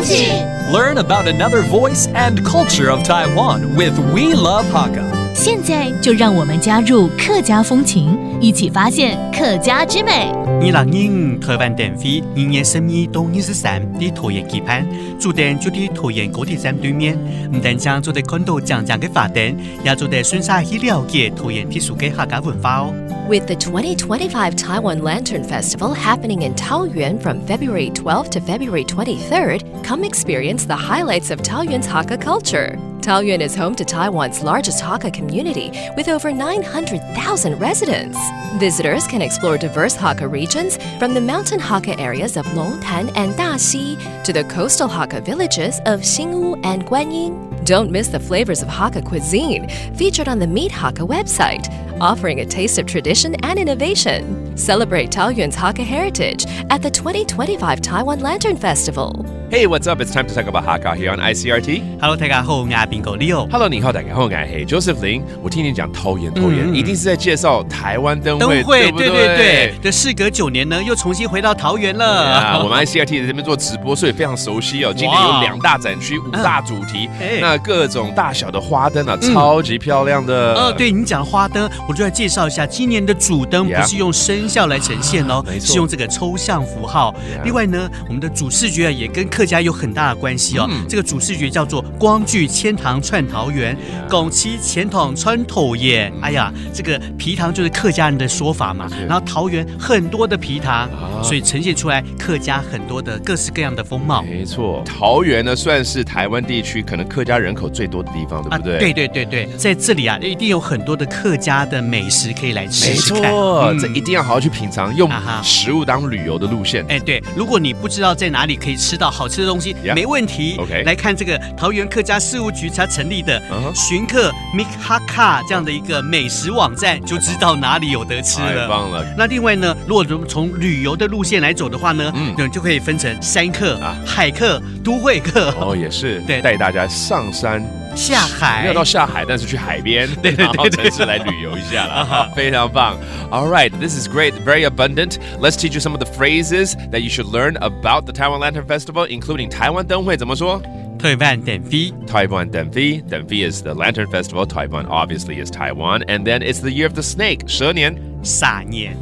气。Learn about another voice and culture of Taiwan with We Love Hakka. 现在就让我们加入客家风情，一起发现客家之美。2020台灣電飛2月12到23日桃園舉辦，駐點就喺桃園高鐵站對面。唔單止做得看到正嘅發展，也做得順勢去了解桃園特殊嘅客家文化哦。With the 2025 Taiwan Lantern Festival happening in Taoyuan from February 12th to February 23rd, come experience the highlights of Taoyuan's Hakka culture. Taoyuan is home to Taiwan's largest Hakka community with over 900,000 residents. Visitors can explore diverse Hakka regions from the mountain Hakka areas of Longtan and Daxi to the coastal Hakka villages of Xingwu and Guanyin. Don't miss the flavors of Hakka cuisine featured on the Meet Hakka website, offering a taste of tradition and innovation. Celebrate Taoyuan's Hakka heritage at the 2025 Taiwan Lantern Festival. Hey, what's up? It's time to talk about Hakka here on ICRT. Hello， 大家好，我係邊個 Leo。Hello， 你好，大家好，我係 Joseph Lin。我听你讲桃园，一定是在介绍台湾灯会，对不对？对。这事隔9年呢，又重新回到桃园了。我们 ICRT 在这边做直播，所以非常熟悉哦。今年有2大展区，5大主题，那各种大小的花灯啊，超级漂亮的。对你讲花灯，我就来介绍一下，今年的主灯不是用生肖来呈现哦，是用这个抽象符号。另外呢，我们的主视觉也跟客家有很大的关系哦。这个主视觉叫做光聚千堂串桃园，拱七前堂穿头耶。哎呀，这个皮糖就是客家人的说法嘛。然后桃园很多的皮糖，所以呈现出来客家很多的各式各样的风貌。没错，桃园呢算是台湾地区可能客家人口最多的地方，对不对？对，在这里啊，一定有很多的客家的美食可以来吃吃看。没错，这一定要好好去品尝，用食物当旅游的路线。对，如果你不知道在哪里可以吃到好吃的东西，没问题。来看这个桃园客家事务局它成立的寻客 Meet Hakka 这样的一个美食网站，就知道哪里有得吃了。太棒了！那另外呢，如果从旅游的路线来走的话呢，就可以分成山客、海客、都会客。也是，对，带大家上山。下海没有到下海，但是去海边，然后城市来旅游一下了，非常棒。All right, this is great, very abundant. Let's teach you some of the phrases that you should learn about the Taiwan Lantern Festival, including 台湾灯会怎么说？台湾灯会 Taiwan 灯会 is the Lantern Festival. Taiwan obviously is Taiwan, and then it's the year of the snake. 蛇年。煞年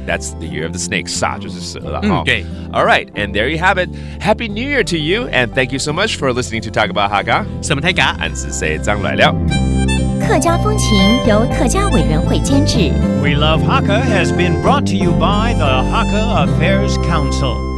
That's the year of the snake. 煞就是蛇了。对。All right, and there you have it. Happy New Year to you, and thank you so much for listening to Talk About Hakka. 什么太嘎？俺是谁张来了。客家风情由客家委员会监制。 We Love Hakka has been brought to you by the Hakka Affairs Council.